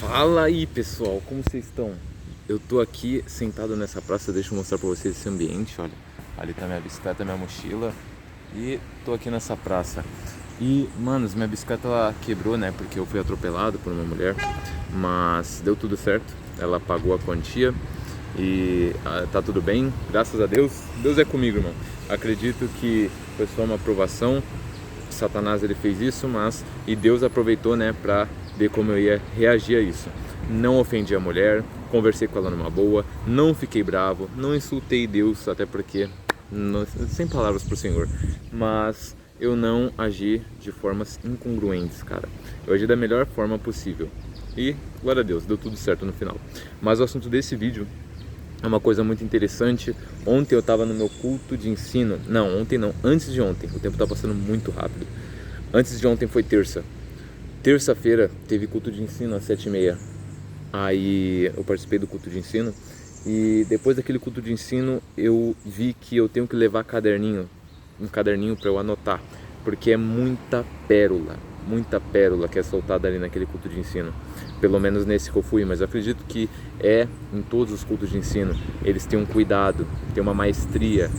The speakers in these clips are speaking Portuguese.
Fala aí, pessoal, como vocês estão? Eu tô aqui sentado nessa praça, deixa eu mostrar pra vocês esse ambiente, olha. Ali tá minha bicicleta, minha mochila e tô aqui nessa praça. E, manos, minha bicicleta ela quebrou, né, porque eu fui atropelado por uma mulher, mas deu tudo certo, ela pagou a quantia e tá tudo bem, graças a Deus. Deus é comigo, irmão. Acredito que foi só uma aprovação. Satanás ele fez isso, mas e Deus aproveitou, né, para ver como eu ia reagir a isso. Não ofendi a mulher, conversei com ela numa boa, não fiquei bravo, não insultei Deus, até porque sem palavras pro Senhor, mas eu não agi de formas incongruentes, cara. Eu agi da melhor forma possível e glória a Deus, deu tudo certo no final. Mas o assunto desse vídeo é uma coisa muito interessante. Ontem eu estava no meu culto de ensino. Não, ontem não, antes de ontem. O tempo está passando muito rápido. Antes de ontem foi terça. Terça-feira teve culto de ensino às 7h30. Aí eu participei do culto de ensino. E depois daquele culto de ensino eu vi que eu tenho que levar um caderninho para eu anotar. Porque é muita pérola que é soltada ali naquele culto de ensino. Pelo menos nesse que eu fui, mas eu acredito que em todos os cultos de ensino, eles têm um cuidado, têm uma maestria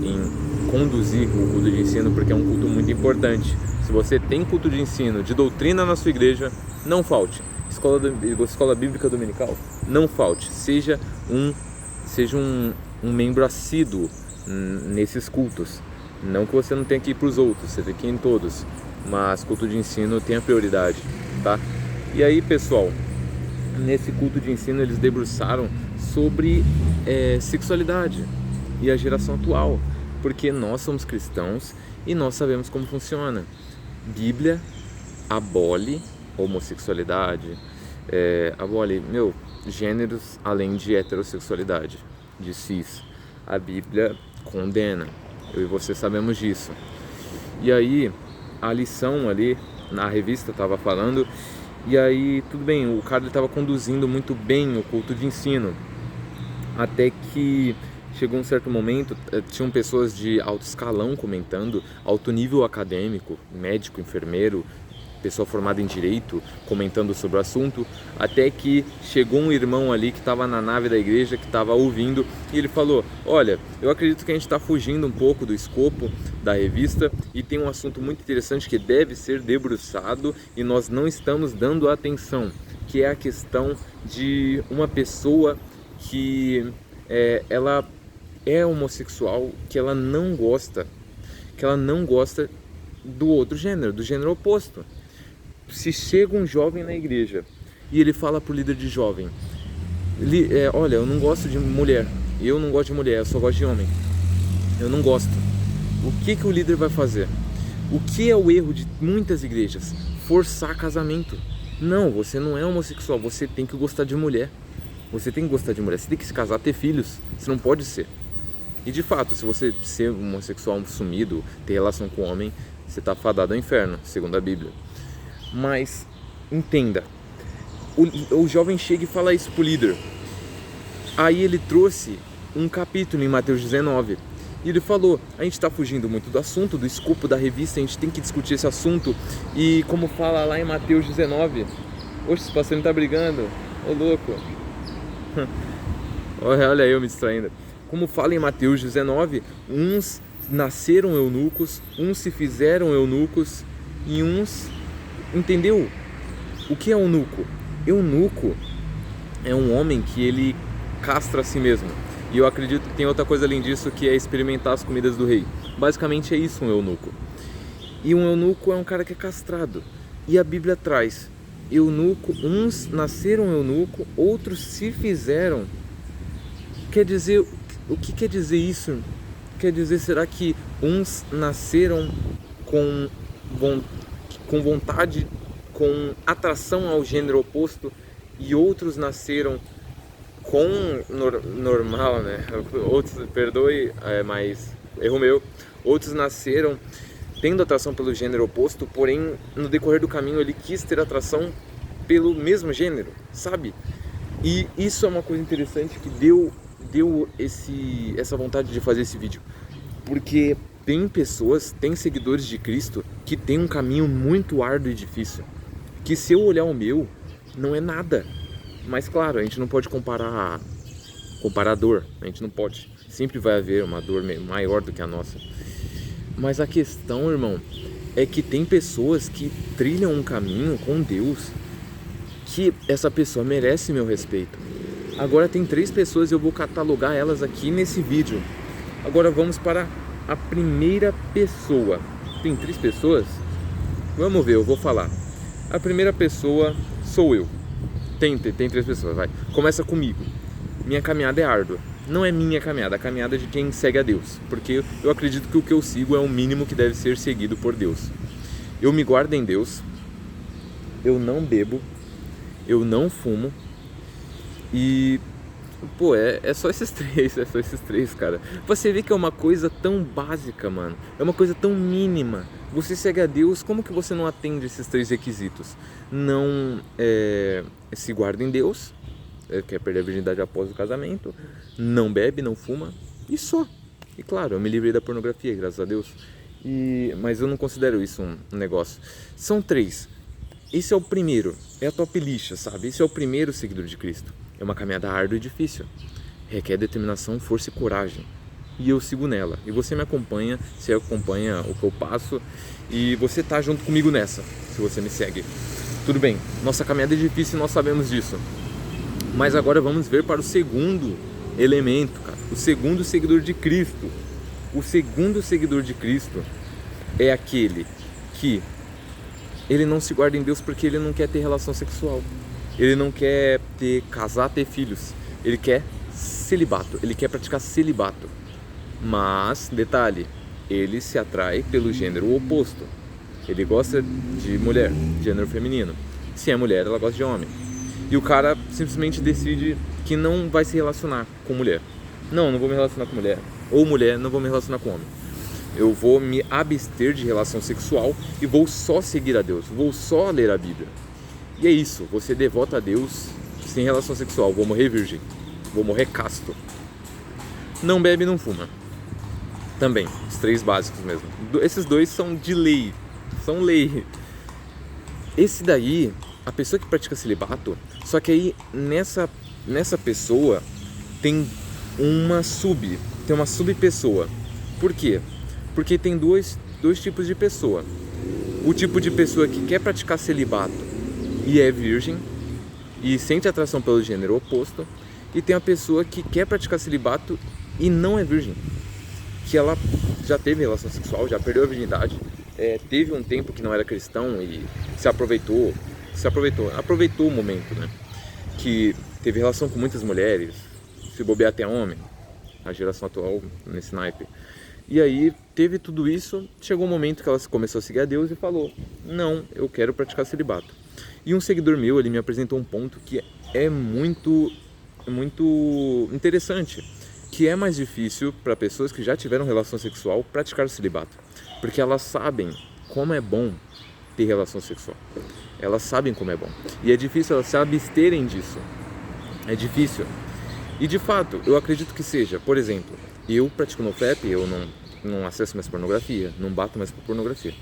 em conduzir o culto de ensino, porque é um culto muito importante. Se você tem culto de ensino, de doutrina na sua igreja, não falte. Escola bíblica dominical, não falte. Seja um membro assíduo nesses cultos. Não que você não tenha que ir para os outros, você tem que ir em todos, mas culto de ensino tem a prioridade, tá? E aí, pessoal, nesse culto de ensino eles debruçaram sobre sexualidade e a geração atual, porque nós somos cristãos e nós sabemos como funciona. Bíblia abole homossexualidade, abole, gêneros além de heterossexualidade, de cis. A Bíblia condena, eu e você sabemos disso. E aí, a lição ali, na revista estava falando, e aí tudo bem, o cara estava conduzindo muito bem o culto de ensino, até que chegou um certo momento, tinham pessoas de alto escalão comentando, alto nível acadêmico, médico, enfermeiro, pessoa formada em direito, comentando sobre o assunto, até que chegou um irmão ali que estava na nave da igreja, que estava ouvindo, e ele falou: olha, eu acredito que a gente está fugindo um pouco do escopo da revista e tem um assunto muito interessante que deve ser debruçado e nós não estamos dando atenção, que é a questão de uma pessoa que ela é homossexual, que ela não gosta do outro gênero, do gênero oposto. Se chega um jovem na igreja e ele fala pro líder de jovem: olha, eu não gosto de mulher, eu só gosto de homem, eu não gosto. O que o líder vai fazer? O que é o erro de muitas igrejas? Forçar casamento. Não, você não é homossexual, você tem que gostar de mulher. Você tem que gostar de mulher, você tem que se casar, ter filhos, você não pode ser. E de fato, se você ser homossexual sumido, ter relação com homem, você está fadado ao inferno, segundo a Bíblia. Mas, entenda, o jovem chega e fala isso pro líder. Aí ele trouxe um capítulo em Mateus 19. E ele falou: a gente está fugindo muito do assunto, do escopo da revista, a gente tem que discutir esse assunto. E como fala lá em Mateus 19, oxe, esse pastor não tá brigando, ô louco. Olha eu me distraindo. Como fala em Mateus 19, uns nasceram eunucos, uns se fizeram eunucos e uns... Entendeu? O que é eunuco? Eunuco é um homem que ele castra a si mesmo. E eu acredito que tem outra coisa além disso, que é experimentar as comidas do rei. Basicamente é isso um eunuco. E um eunuco é um cara que é castrado. E a Bíblia traz eunuco, uns nasceram eunuco, outros se fizeram. Quer dizer, o que quer dizer isso? Quer dizer, será que uns nasceram com vontade, com atração ao gênero oposto, e outros nasceram com normal, né? Outros, perdoe, mas erro meu. Outros nasceram tendo atração pelo gênero oposto, porém no decorrer do caminho ele quis ter atração pelo mesmo gênero, sabe? E isso é uma coisa interessante que deu essa vontade de fazer esse vídeo, porque tem seguidores de Cristo que tem um caminho muito árduo e difícil, que se eu olhar o meu, não é nada. Mas claro, a gente não pode comparar a dor, a gente não pode. Sempre vai haver uma dor maior do que a nossa. Mas a questão, irmão, é que tem pessoas que trilham um caminho com Deus que essa pessoa merece meu respeito. Agora tem 3 pessoas e eu vou catalogar elas aqui nesse vídeo. Agora vamos para a primeira pessoa. Tem 3 pessoas? Vamos ver, eu vou falar. A primeira pessoa sou eu. Tem 3 pessoas, vai. Começa comigo. Minha caminhada é árdua. Não é minha caminhada, a caminhada é de quem segue a Deus. Porque eu acredito que o que eu sigo é o mínimo que deve ser seguido por Deus. Eu me guardo em Deus. Eu não bebo. Eu não fumo. E... pô, é só esses 3, cara. Você vê que é uma coisa tão básica, mano. É uma coisa tão mínima. Você segue a Deus, como que você não atende esses 3 requisitos? Não se guarda em Deus, quer perder a virgindade após o casamento, não bebe, não fuma, e só. E claro, eu me livrei da pornografia, graças a Deus. Mas eu não considero isso um negócio. São 3. Esse é o primeiro, é a top lixa, sabe? Esse é o primeiro seguidor de Cristo. É uma caminhada árdua e difícil. Requer determinação, força e coragem. E eu sigo nela. E você me acompanha, você acompanha o que eu passo. E você tá junto comigo nessa, se você me segue. Tudo bem, nossa caminhada é difícil e nós sabemos disso. Mas agora vamos ver para o segundo elemento, cara. O segundo seguidor de Cristo. O segundo seguidor de Cristo é aquele que ele não se guarda em Deus porque ele não quer ter relação sexual. Ele não quer casar, ter filhos. Ele quer celibato. Ele quer praticar celibato. Mas, detalhe, ele se atrai pelo gênero oposto. Ele gosta de mulher, gênero feminino. Se é mulher, ela gosta de homem. E o cara simplesmente decide que não vai se relacionar com mulher. Não vou me relacionar com mulher. Ou mulher, não vou me relacionar com homem. Eu vou me abster de relação sexual e vou só seguir a Deus. Vou só ler a Bíblia. E é isso, você devota a Deus sem relação sexual. Vou morrer virgem. Vou morrer casto. Não bebe, não fuma. Também, os 3 básicos mesmo. Esses 2 são de lei. São lei. Esse daí, a pessoa que pratica celibato, só que aí nessa pessoa tem uma subpessoa. Por quê? Porque tem dois tipos de pessoa. O tipo de pessoa que quer praticar celibato e é virgem e sente atração pelo gênero oposto, e tem a pessoa que quer praticar celibato e não é virgem, que ela já teve relação sexual, já perdeu a virgindade, teve um tempo que não era cristão e aproveitou o momento, né? Que teve relação com muitas mulheres, se bobear até homem, a geração atual nesse naipe. E aí teve tudo isso, chegou um momento que ela começou a seguir a Deus e falou: não, eu quero praticar celibato. E um seguidor meu, ele me apresentou um ponto que é muito interessante, que é mais difícil para pessoas que já tiveram relação sexual praticar o celibato, porque elas sabem como é bom ter relação sexual, elas sabem como é bom, e é difícil elas se absterem disso, é difícil. E de fato, eu acredito que seja, por exemplo, eu pratico NoFap, eu não acesso mais pornografia, não bato mais por pornografia.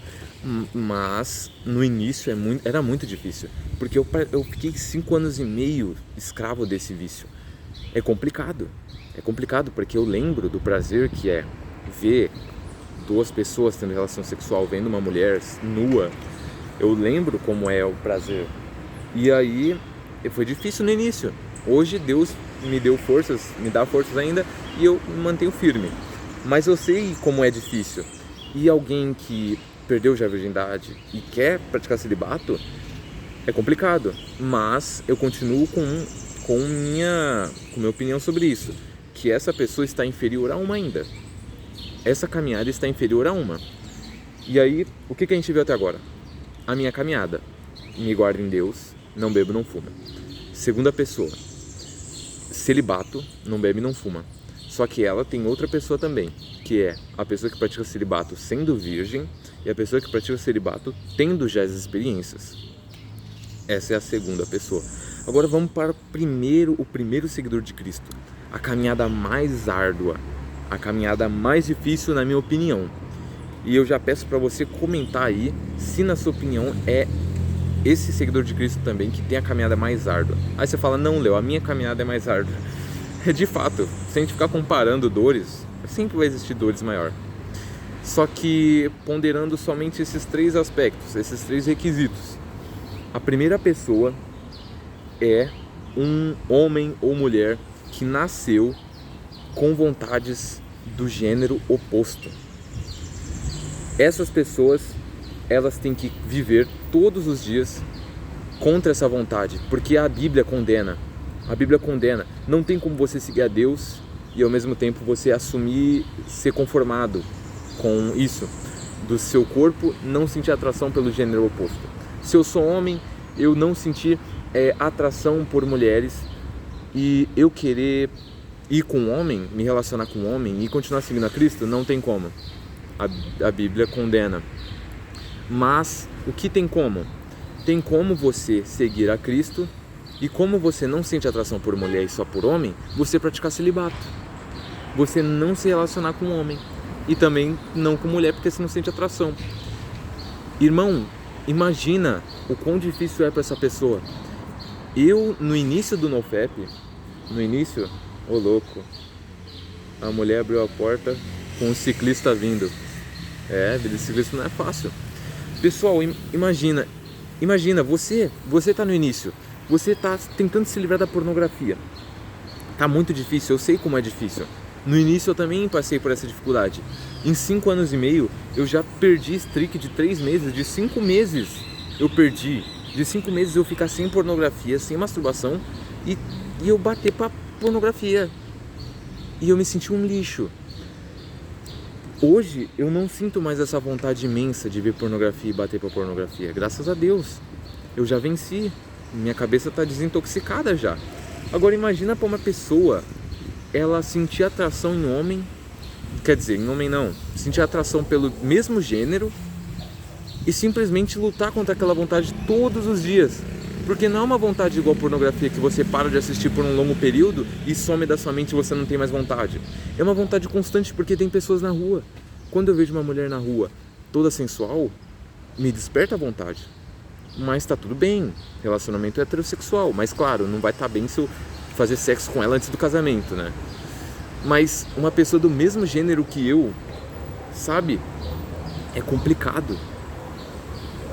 Mas no início era muito difícil, porque eu fiquei 5 anos e meio escravo desse vício. É complicado porque eu lembro do prazer que é ver 2 pessoas tendo relação sexual, vendo uma mulher nua. Eu lembro como é o prazer. E aí foi difícil no início. Hoje Deus me deu forças, me dá forças ainda, e eu me mantenho firme. Mas eu sei como é difícil. E alguém que perdeu já a virgindade e quer praticar celibato, é complicado. Mas eu continuo com minha opinião sobre isso, que essa pessoa está inferior a uma ainda. Essa caminhada está inferior a uma. E aí, o que a gente viu até agora? A minha caminhada. Me guardo em Deus, não bebo, não fumo. Segunda pessoa. Celibato, não bebe, não fuma. Só que ela tem outra pessoa também, que é a pessoa que pratica celibato sendo virgem e a pessoa que pratica celibato tendo já as experiências. Essa é a segunda pessoa. Agora vamos para o primeiro seguidor de Cristo. A caminhada mais árdua, a caminhada mais difícil na minha opinião. E eu já peço para você comentar aí se na sua opinião é esse seguidor de Cristo também que tem a caminhada mais árdua. Aí você fala, não, Léo, a minha caminhada é mais árdua. É de fato, se a gente ficar comparando dores, sempre vai existir dores maior. Só que ponderando somente esses 3 aspectos, esses 3 requisitos. A primeira pessoa é um homem ou mulher que nasceu com vontades do gênero oposto. Essas pessoas, elas têm que viver todos os dias contra essa vontade, porque a Bíblia condena. A Bíblia condena. Não tem como você seguir a Deus e ao mesmo tempo você assumir ser conformado com isso, do seu corpo não sentir atração pelo gênero oposto. Se eu sou homem, eu não sentir atração por mulheres e eu querer ir com um homem, me relacionar com um homem e continuar seguindo a Cristo, não tem como. A Bíblia condena. Mas o que tem como? Tem como você seguir a Cristo e como você não sente atração por mulher e só por homem, você praticar celibato. Você não se relacionar com homem e também não com mulher porque você não sente atração. Irmão, imagina o quão difícil é para essa pessoa. Eu, no início do NoFap, ô louco, a mulher abriu a porta com o ciclista vindo. Vida de ciclista não é fácil. Pessoal, imagina, você tá no início, você tá tentando se livrar da pornografia. Tá muito difícil, eu sei como é difícil. No início eu também passei por essa dificuldade. Em 5 anos e meio, eu já perdi streak de 3 meses, de 5 meses eu perdi. De 5 meses eu ficar sem pornografia, sem masturbação e eu bater pra pornografia. E eu me senti um lixo. Hoje eu não sinto mais essa vontade imensa de ver pornografia e bater pra pornografia. Graças a Deus. Eu já venci. Minha cabeça tá desintoxicada já. Agora imagina pra uma pessoa ela sentir atração em homem, quer dizer, em homem não, sentir atração pelo mesmo gênero e simplesmente lutar contra aquela vontade todos os dias. Porque não é uma vontade igual a pornografia que você para de assistir por um longo período e some da sua mente e você não tem mais vontade. É uma vontade constante porque tem pessoas na rua. Quando eu vejo uma mulher na rua toda sensual, me desperta a vontade. Mas tá tudo bem, relacionamento heterossexual, mas claro, não vai estar bem se eu fazer sexo com ela antes do casamento, né? Mas uma pessoa do mesmo gênero que eu, sabe? É complicado.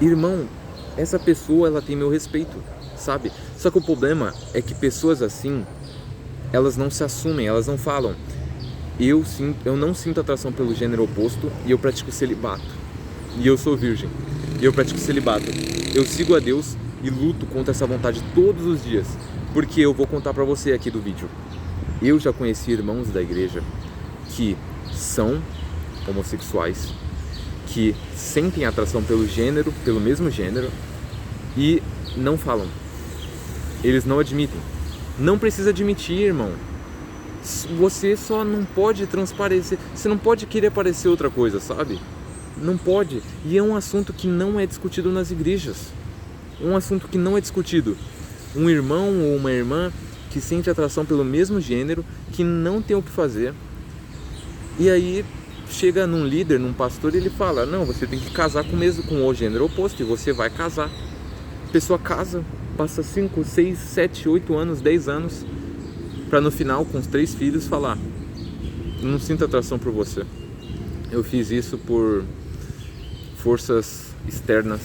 Irmão, essa pessoa, ela tem meu respeito, sabe? Só que o problema é que pessoas assim, elas não se assumem, elas não falam. Eu não sinto atração pelo gênero oposto e eu pratico celibato. E eu sou virgem. E eu pratico celibato. Eu sigo a Deus e luto contra essa vontade todos os dias. Porque eu vou contar pra você aqui do vídeo. Eu já conheci irmãos da igreja que são homossexuais, que sentem atração pelo gênero, pelo mesmo gênero, e não falam. Eles não admitem. Não precisa admitir, irmão. Você só não pode transparecer. Você não pode querer parecer outra coisa, sabe? Não pode. E é um assunto que não é discutido nas igrejas. Um assunto que não é discutido. Um irmão ou uma irmã que sente atração pelo mesmo gênero, que não tem o que fazer. E aí chega num líder, num pastor, e ele fala: não, você tem que casar com o gênero oposto, e você vai casar. A pessoa casa, passa 5, 6, 7, 8 anos, 10 anos, para no final, com os 3 filhos, falar: não sinto atração por você. Eu fiz isso por forças externas,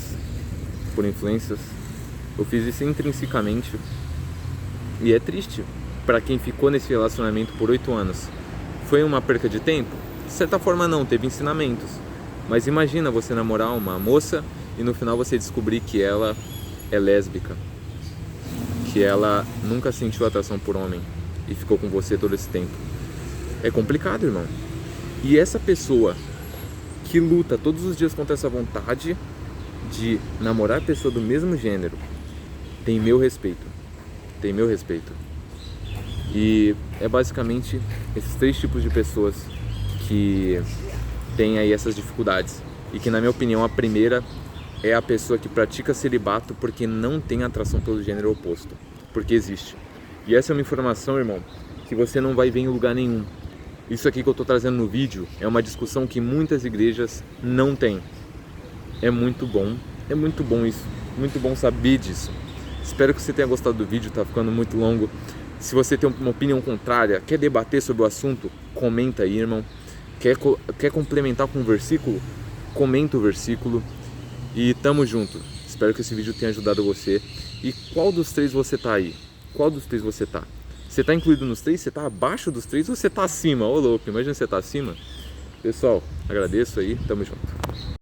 por influências. Eu fiz isso intrinsecamente. E é triste para quem ficou nesse relacionamento por 8 anos. Foi uma perca de tempo? De certa forma não, teve ensinamentos. Mas imagina você namorar uma moça e no final você descobrir que ela é lésbica, que ela nunca sentiu atração por homem e ficou com você todo esse tempo. É complicado, irmão. E essa pessoa que luta todos os dias contra essa vontade de namorar a pessoa do mesmo gênero tem meu respeito. Tem meu respeito. E é basicamente esses 3 tipos de pessoas que têm aí essas dificuldades. E que, na minha opinião, a primeira é a pessoa que pratica celibato porque não tem atração pelo gênero oposto. Porque existe. E essa é uma informação, irmão, que você não vai ver em lugar nenhum. Isso aqui que eu estou trazendo no vídeo é uma discussão que muitas igrejas não têm. É muito bom isso. muito bom saber disso. Espero que você tenha gostado do vídeo, tá ficando muito longo. Se você tem uma opinião contrária, quer debater sobre o assunto, comenta aí, irmão. Quer complementar com um versículo? Comenta o versículo. E tamo junto. Espero que esse vídeo tenha ajudado você. E qual dos três você tá aí? Qual dos três você tá? Você tá incluído nos três? Você tá abaixo dos três ou você tá acima? Ô louco, imagina você tá acima. Pessoal, agradeço aí, tamo junto.